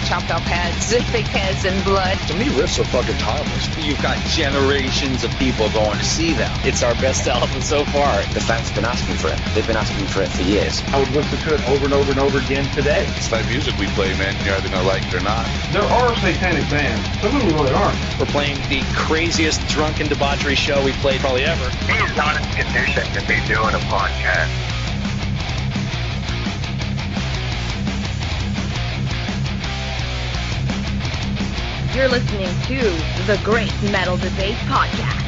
chopped off heads, fake heads and blood. To me, riffs are fucking timeless. You've got generations of people going to see them. It's our best album so far. The fans have been asking for it. They've been asking for it for years. I would listen to it over and over and over again today. It's that music we play, man. You're either going to like it or not. There are satanic bands. Some of them really aren't. We're playing the craziest drunken debauchery show we've played probably ever. He's not in condition to be doing a podcast. You're listening to the Great Metal Debate Podcast.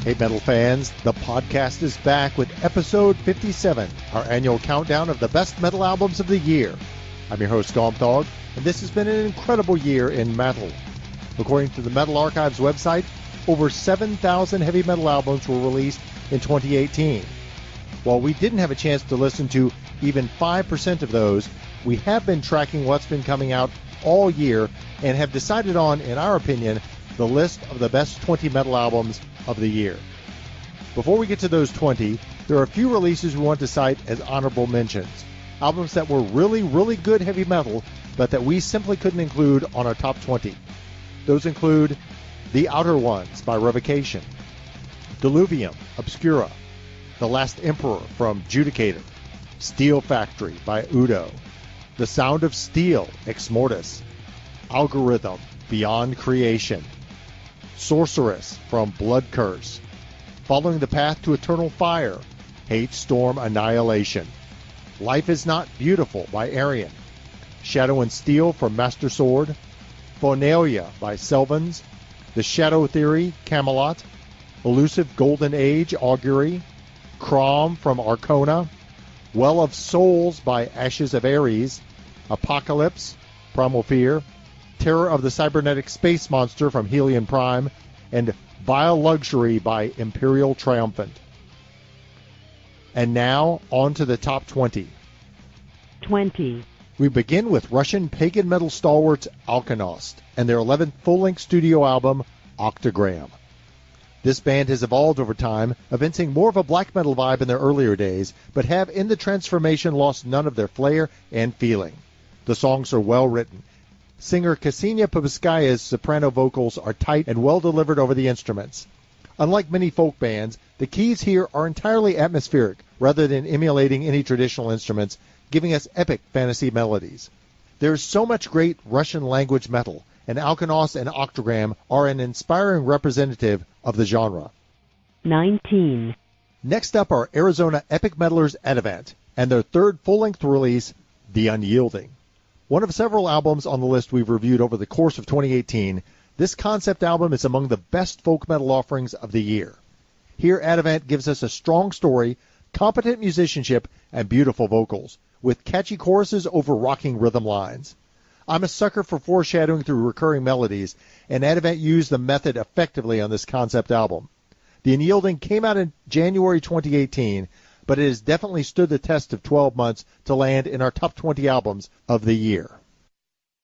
Hey metal fans, the podcast is back with episode 57, our annual countdown of the best metal albums of the year. I'm your host, Gomthog, and this has been an incredible year in metal. According to the Metal Archives website, over 7,000 heavy metal albums were released in 2018. While we didn't have a chance to listen to even 5% of those, we have been tracking what's been coming out all year and have decided on, in our opinion, the list of the best 20 metal albums of the year. Before we get to those 20, there are a few releases we want to cite as honorable mentions. Albums that were really, really good heavy metal, but that we simply couldn't include on our top 20. Those include The Outer Ones by Revocation, Diluvium, Obscura, The Last Emperor from Judicator, Steel Factory by Udo, The Sound of Steel, Ex Mortis, Algorithm, Beyond Creation, Sorceress from Blood Curse, Following the Path to Eternal Fire, Hate Storm Annihilation, Life is Not Beautiful by Arian, Shadow and Steel from Master Sword, Phonalia by Selvans, The Shadow Theory, Camelot, Elusive Golden Age, Augury, Crom from Arcona, Well of Souls by Ashes of Ares, Apocalypse, Primal Fear, Terror of the Cybernetic Space Monster from Helion Prime, and Vile Luxury by Imperial Triumphant. And now, on to the top 20. 20. We begin with Russian pagan metal stalwarts Alkonost and their 11th full-length studio album, Octagram. This band has evolved over time, evincing more of a black metal vibe in their earlier days, but have in the transformation lost none of their flair and feeling. The songs are well written. Singer Ksenia Pubskaya's soprano vocals are tight and well delivered over the instruments. Unlike many folk bands, the keys here are entirely atmospheric rather than emulating any traditional instruments, giving us epic fantasy melodies. There's so much great Russian language metal, and Alkonost and Octagram are an inspiring representative of the genre. 19. Next up are Arizona epic metalers Adavant and their third full-length release, The Unyielding. One of several albums on the list we've reviewed over the course of 2018, this concept album is among the best folk metal offerings of the year. Here, Adavant gives us a strong story, competent musicianship, and beautiful vocals, with catchy choruses over rocking rhythm lines. I'm a sucker for foreshadowing through recurring melodies, and Adavant used the method effectively on this concept album. The Unyielding came out in January 2018, but it has definitely stood the test of 12 months to land in our top 20 albums of the year.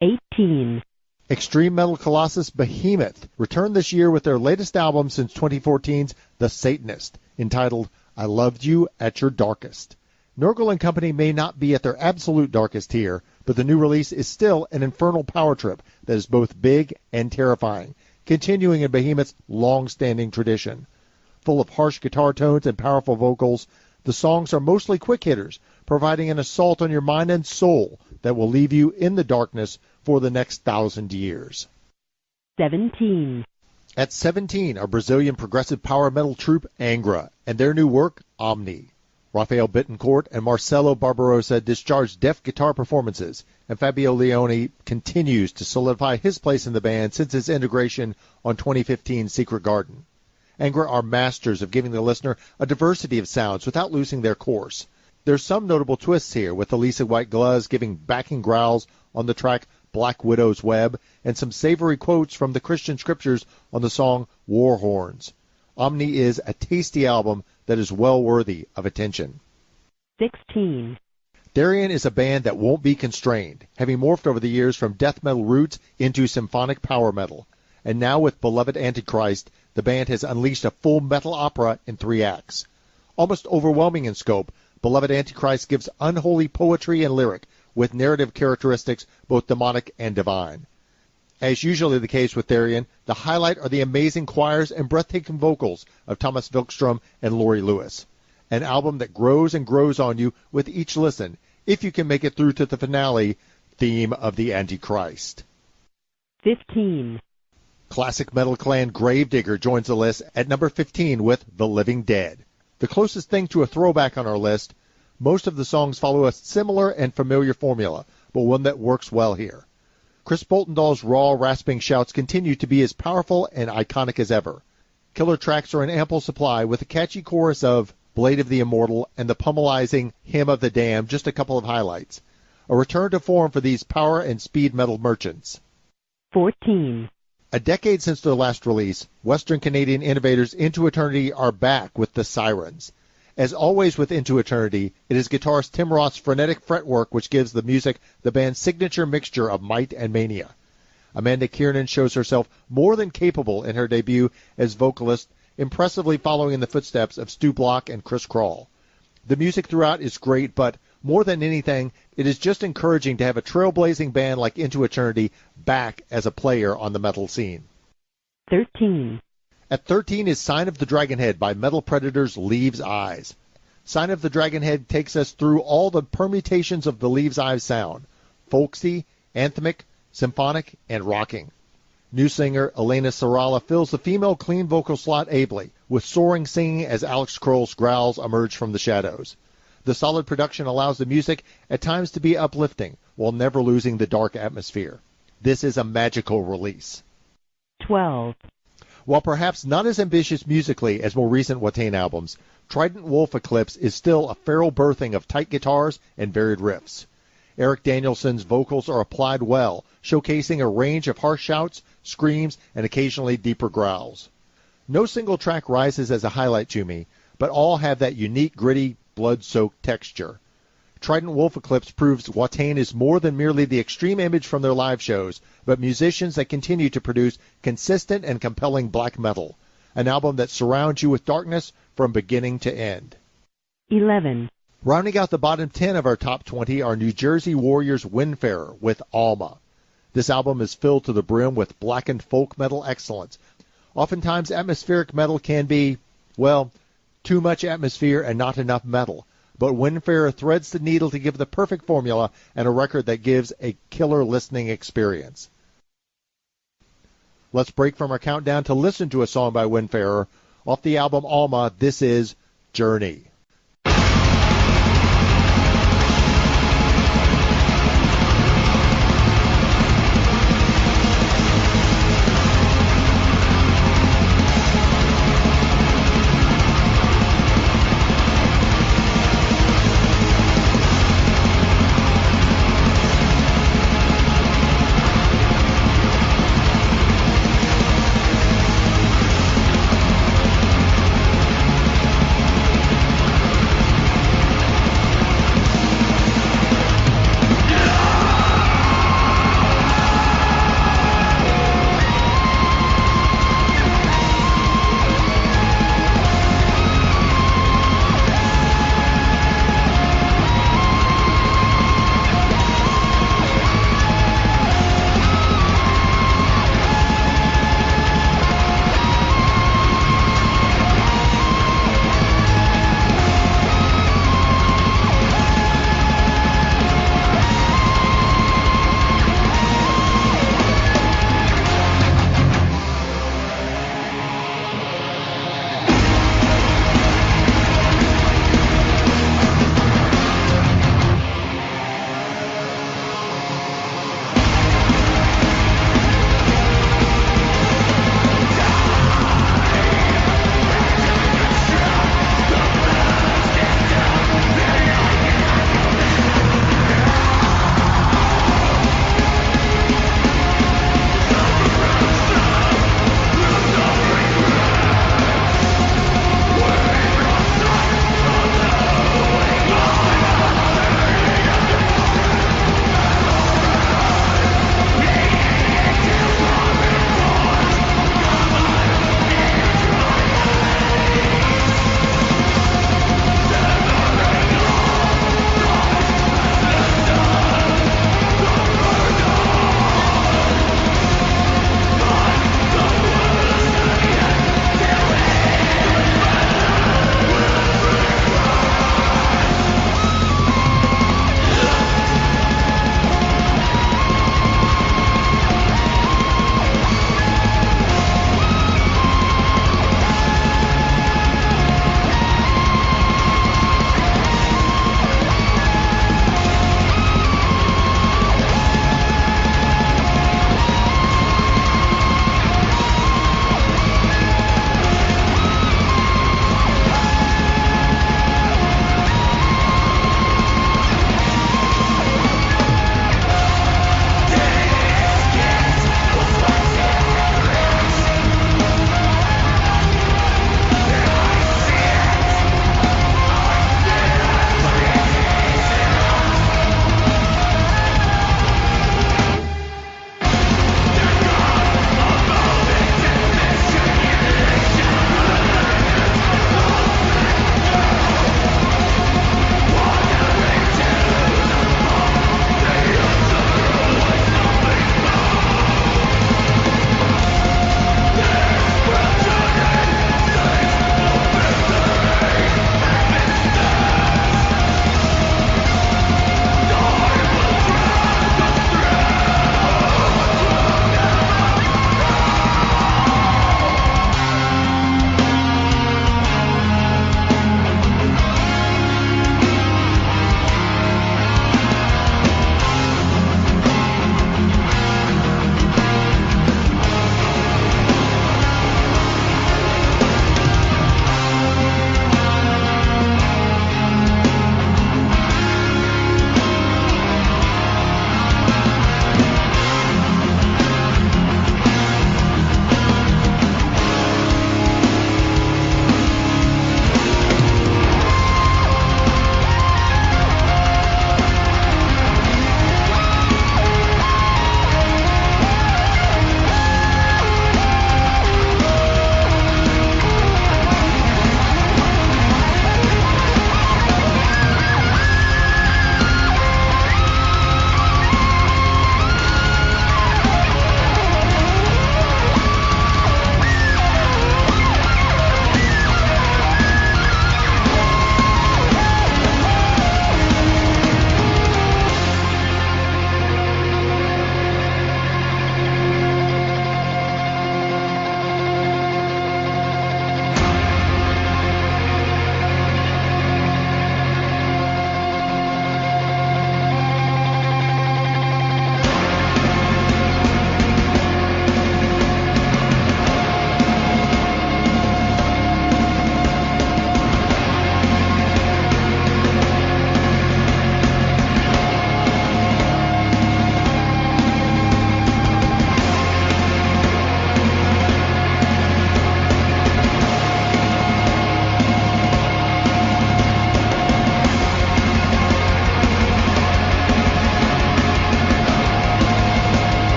18. Extreme metal colossus Behemoth returned this year with their latest album since 2014's The Satanist, entitled I Loved You at Your Darkest. Nurgle and Company may not be at their absolute darkest here, but the new release is still an infernal power trip that is both big and terrifying, continuing in Behemoth's long-standing tradition. Full of harsh guitar tones and powerful vocals, the songs are mostly quick hitters, providing an assault on your mind and soul that will leave you in the darkness for the next 1,000 years. 17. At 17 are Brazilian progressive power metal troupe Angra and their new work, Omni. Rafael Bittencourt and Marcelo Barbarossa discharged deft guitar performances, and Fabio Leone continues to solidify his place in the band since his integration on 2015's Secret Garden. Angra are masters of giving the listener a diversity of sounds without losing their course. There's some notable twists here, with Elisa White-Gluz giving backing growls on the track Black Widow's Web, and some savory quotes from the Christian scriptures on the song War Horns. Omni is a tasty album that is well worthy of attention. 16. Darien is a band that won't be constrained, having morphed over the years from death metal roots into symphonic power metal. and now with Beloved Antichrist, the band has unleashed a full metal opera in 3 acts. Almost overwhelming in scope, Beloved Antichrist gives unholy poetry and lyric, with narrative characteristics both demonic and divine. As usually the case with Therion, the highlight are the amazing choirs and breathtaking vocals of Thomas Wilkstrom and Laurie Lewis. An album that grows and grows on you with each listen, if you can make it through to the finale theme of the Antichrist. 15. Classic metal clan Gravedigger joins the list at number 15 with The Living Dead. The closest thing to a throwback on our list, most of the songs follow a similar and familiar formula, but one that works well here. Chris Boltendall's raw, rasping shouts continue to be as powerful and iconic as ever. Killer tracks are in ample supply, with a catchy chorus of Blade of the Immortal and the pummelizing Hymn of the Damned just a couple of highlights. A return to form for these power and speed metal merchants. 14. A decade since their last release, Western Canadian innovators Into Eternity are back with The Sirens. As always with Into Eternity, it is guitarist Tim Roth's frenetic fretwork which gives the music the band's signature mixture of might and mania. Amanda Kiernan shows herself more than capable in her debut as vocalist, impressively following in the footsteps of Stu Block and Chris Krall. The music throughout is great, but more than anything, it is just encouraging to have a trailblazing band like Into Eternity back as a player on the metal scene. 13. At 13 is Sign of the Dragonhead by Metal Predators' Leaves' Eyes. Sign of the Dragonhead takes us through all the permutations of the Leaves' Eyes sound, folksy, anthemic, symphonic, and rocking. New singer Elena Sarala fills the female clean vocal slot ably, with soaring singing as Alex Kroll's growls emerge from the shadows. The solid production allows the music at times to be uplifting, while never losing the dark atmosphere. This is a magical release. 12. While perhaps not as ambitious musically as more recent Watain albums, Trident Wolf Eclipse is still a feral birthing of tight guitars and varied riffs. Eric Danielson's vocals are applied well, showcasing a range of harsh shouts, screams, and occasionally deeper growls. No single track rises as a highlight to me, but all have that unique, gritty, blood-soaked texture. Trident Wolf Eclipse proves Watain is more than merely the extreme image from their live shows, but musicians that continue to produce consistent and compelling black metal, an album that surrounds you with darkness from beginning to end. 11. Rounding out the bottom 10 of our top 20 are New Jersey Warriors Windfarer with Alma. This album is filled to the brim with blackened folk metal excellence. Oftentimes atmospheric metal can be, well, too much atmosphere and not enough metal. But Windfarer threads the needle to give the perfect formula and a record that gives a killer listening experience. Let's break from our countdown to listen to a song by Windfarer. Off the album Alma, this is Journey.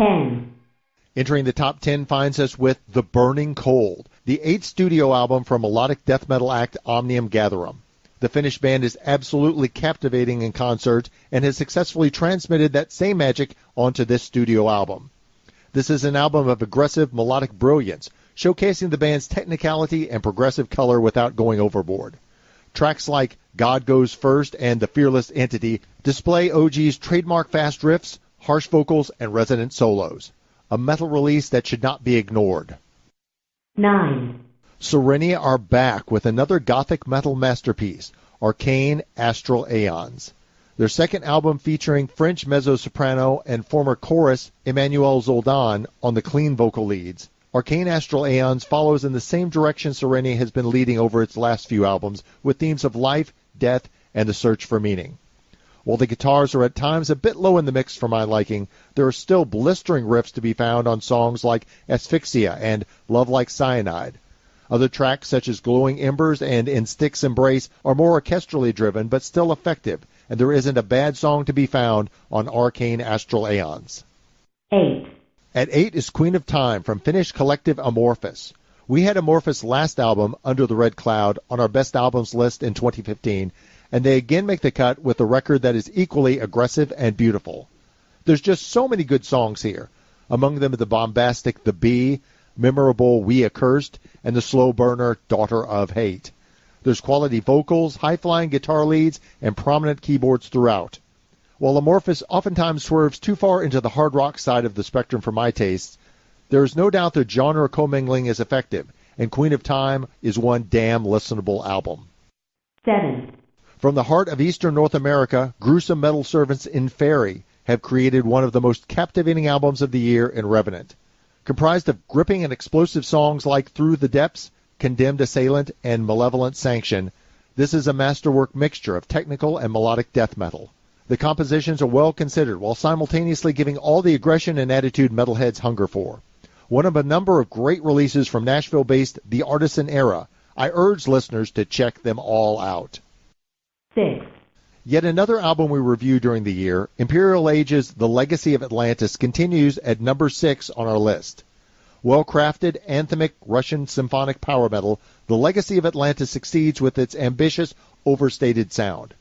10. Entering the top 10 finds us with The Burning Cold, the 8th studio album from melodic death metal act Omnium Gatherum. The Finnish band is absolutely captivating in concert and has successfully transmitted that same magic onto this studio album. This is an album of aggressive melodic brilliance, showcasing the band's technicality and progressive color without going overboard. Tracks like God Goes First and The Fearless Entity display OG's trademark fast riffs, harsh vocals, and resonant solos. A metal release that should not be ignored. 9. Serenia are back with another gothic metal masterpiece, Arcane Astral Aeons. Their second album featuring French mezzo-soprano and former chorus Emmanuel Zoldan on the clean vocal leads. Arcane Astral Aeons follows in the same direction Serenia has been leading over its last few albums, with themes of life, death, and the search for meaning. While the guitars are at times a bit low in the mix for my liking, there are still blistering riffs to be found on songs like Asphyxia and Love Like Cyanide. Other tracks such as Glowing Embers and In Styx Embrace are more orchestrally driven but still effective, and there isn't a bad song to be found on Arcane Astral Aeons. 8. At 8 is Queen of Time from Finnish collective Amorphous. We had Amorphous' last album, Under the Red Cloud, on our best albums list in 2015, and they again make the cut with a record that is equally aggressive and beautiful. There's just so many good songs here, among them the bombastic The Bee, memorable We Accursed, and the slow burner Daughter of Hate. There's quality vocals, high-flying guitar leads, and prominent keyboards throughout. While Amorphous oftentimes swerves too far into the hard rock side of the spectrum for my tastes, there is no doubt that genre commingling is effective, and Queen of Time is one damn listenable album. 7. From the heart of Eastern North America, gruesome metal servants Inferi have created one of the most captivating albums of the year in Revenant. Comprised of gripping and explosive songs like Through the Depths, Condemned Assailant, and Malevolent Sanction, this is a masterwork mixture of technical and melodic death metal. The compositions are well considered while simultaneously giving all the aggression and attitude metalheads hunger for. One of a number of great releases from Nashville-based The Artisan Era. I urge listeners to check them all out. 6. Yet another album we reviewed during the year, Imperial Age's The Legacy of Atlantis, continues at number 6 on our list. Well-crafted, anthemic Russian symphonic power metal, The Legacy of Atlantis succeeds with its ambitious, overstated sound.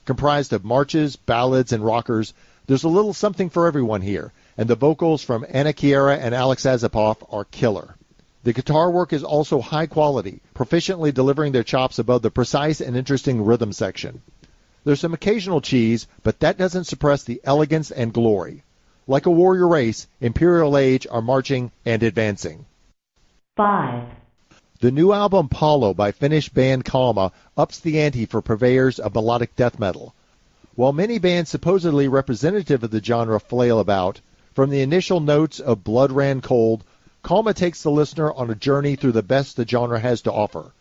Comprised of marches, ballads, and rockers, there's a little something for everyone here, and the vocals from Anna Kiera and Alex Azapov are killer. The guitar work is also high quality, proficiently delivering their chops above the precise and interesting rhythm section. There's some occasional cheese, but that doesn't suppress the elegance and glory. Like a warrior race, Imperial Age are marching and advancing. 5. The new album Paulo by Finnish band Kalma ups the ante for purveyors of melodic death metal. While many bands supposedly representative of the genre flail about, from the initial notes of Blood Ran Cold, Kalma takes the listener on a journey through the best the genre has to offer.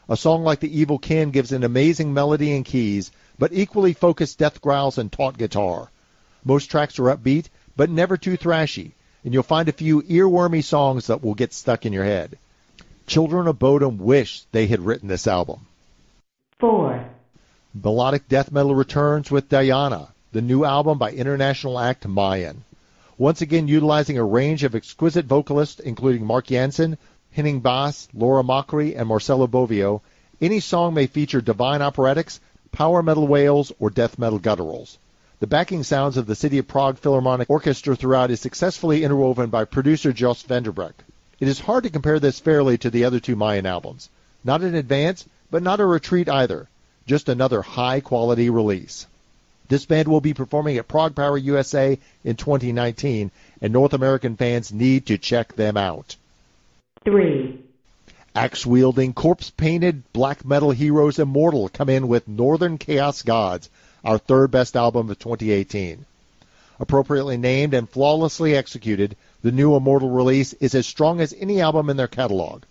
A song like The Evil Kin gives an amazing melody and keys, but equally focused death growls and taut guitar. Most tracks are upbeat, but never too thrashy, and you'll find a few earwormy songs that will get stuck in your head. Children of Bodom wish they had written this album. 4. Melodic death metal returns with Diana, the new album by international act Mayan. Once again utilizing a range of exquisite vocalists, including Mark Jansen, Henning Baas, Laura Macri, and Marcelo Bovio, any song may feature divine operatics, power metal wails, or death metal gutturals. The backing sounds of the City of Prague Philharmonic Orchestra throughout is successfully interwoven by producer Jos Vanderbreck. It is hard to compare this fairly to the other two Mayan albums. Not an advance, but not a retreat either. Just another high-quality release. This band will be performing at Prague Power USA in 2019, and North American fans need to check them out. 3. Axe-wielding, corpse-painted black metal heroes Immortal come in with Northern Chaos Gods, our third best album of 2018. Appropriately named and flawlessly executed, the new Immortal release is as strong as any album in their catalog.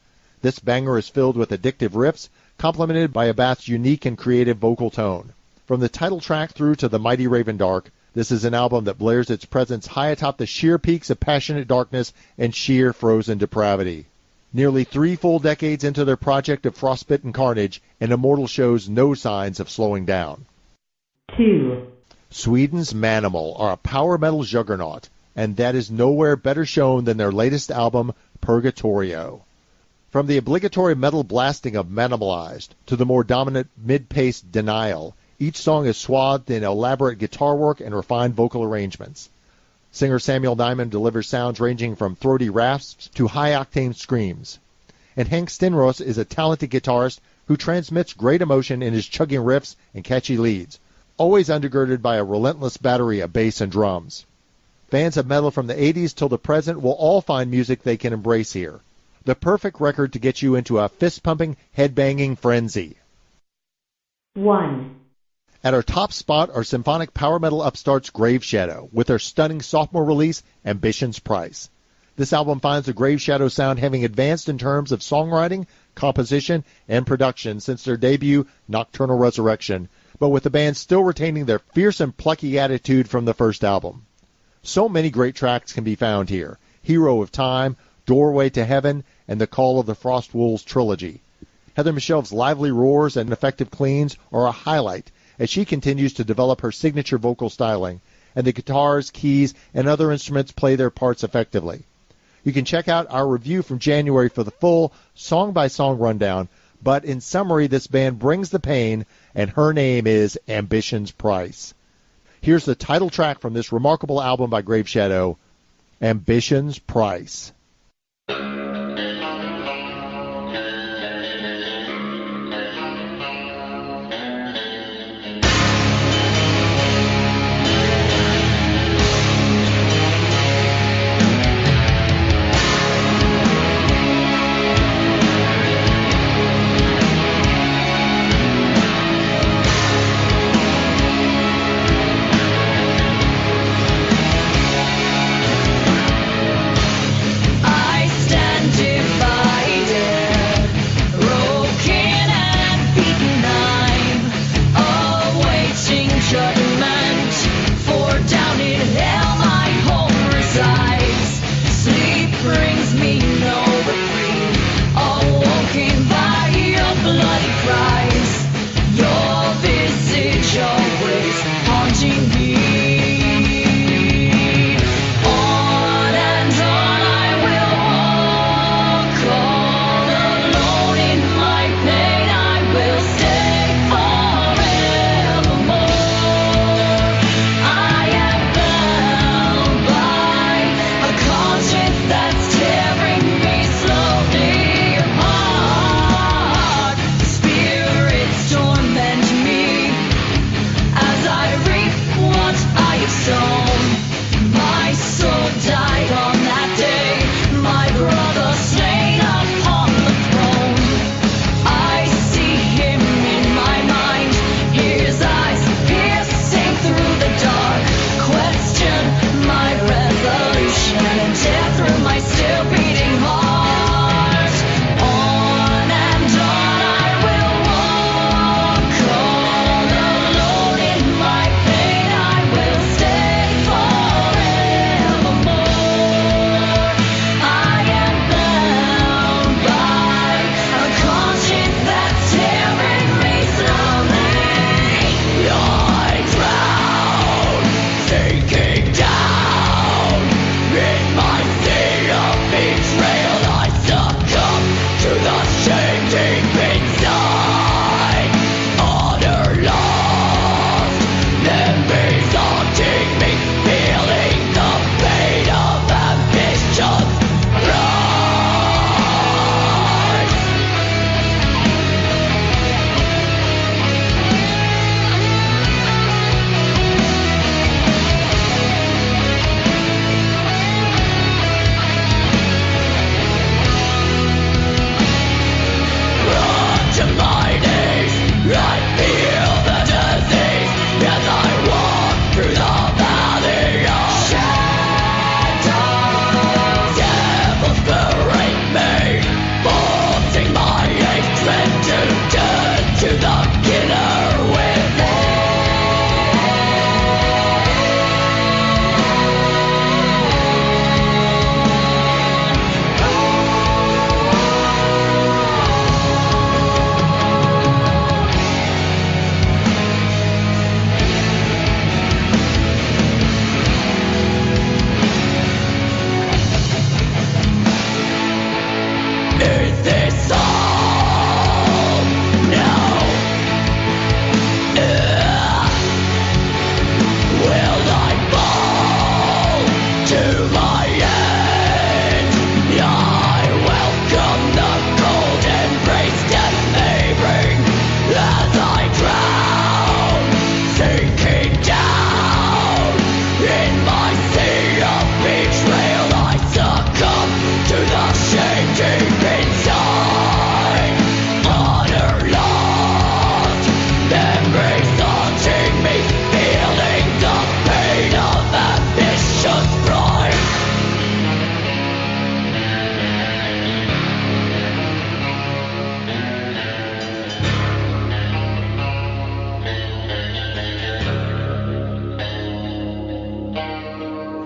This banger is filled with addictive riffs, complemented by Abath's unique and creative vocal tone. From the title track through to The Mighty Raven Dark, this is an album that blares its presence high atop the sheer peaks of passionate darkness and sheer frozen depravity. Nearly 3 full decades into their project of frostbitten carnage, and Immortal shows no signs of slowing down. 2. Sweden's Manimal are a power metal juggernaut. and that is nowhere better shown than their latest album, Purgatorio. From the obligatory metal blasting of Minimalized to the more dominant mid-paced Denial, each song is swathed in elaborate guitar work and refined vocal arrangements. Singer Samuel Nyman delivers sounds ranging from throaty rasps to high-octane screams. And Hank Stenros is a talented guitarist who transmits great emotion in his chugging riffs and catchy leads, always undergirded by a relentless battery of bass and drums. Fans of metal from the 80s till the present will all find music they can embrace here. The perfect record to get you into a fist-pumping, head-banging frenzy. 1. At our top spot are symphonic power metal upstarts Grave Shadow with their stunning sophomore release, Ambition's Price. This album finds the Grave Shadow sound having advanced in terms of songwriting, composition, and production since their debut, Nocturnal Resurrection, but with the band still retaining their fierce and plucky attitude from the first album. So many great tracks can be found here: Hero of Time, Doorway to Heaven, and The Call of the Frost Wolves trilogy. Heather Michelle's lively roars and effective cleans are a highlight as she continues to develop her signature vocal styling, and the guitars, keys, and other instruments play their parts effectively. You can check out our review from January for the full song-by-song rundown, but in summary, this band brings the pain, and her name is Ambition's Price. Here's the title track from this remarkable album by Grave Shadow, Ambition's Price. I stand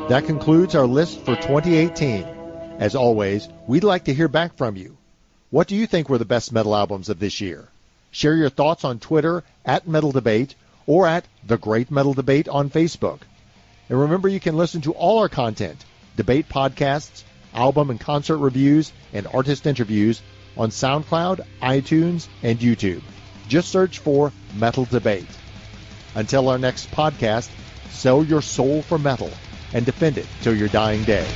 That concludes our list for 2018. As always, we'd like to hear back from you. What do you think were the best metal albums of this year? Share your thoughts on Twitter @MetalDebate or at The Great Metal Debate on Facebook. And remember, you can listen to all our content, debate podcasts, album and concert reviews, and artist interviews on SoundCloud, iTunes, and YouTube. Just search for Metal Debate. Until our next podcast, sell your soul for metal and defend it till your dying day.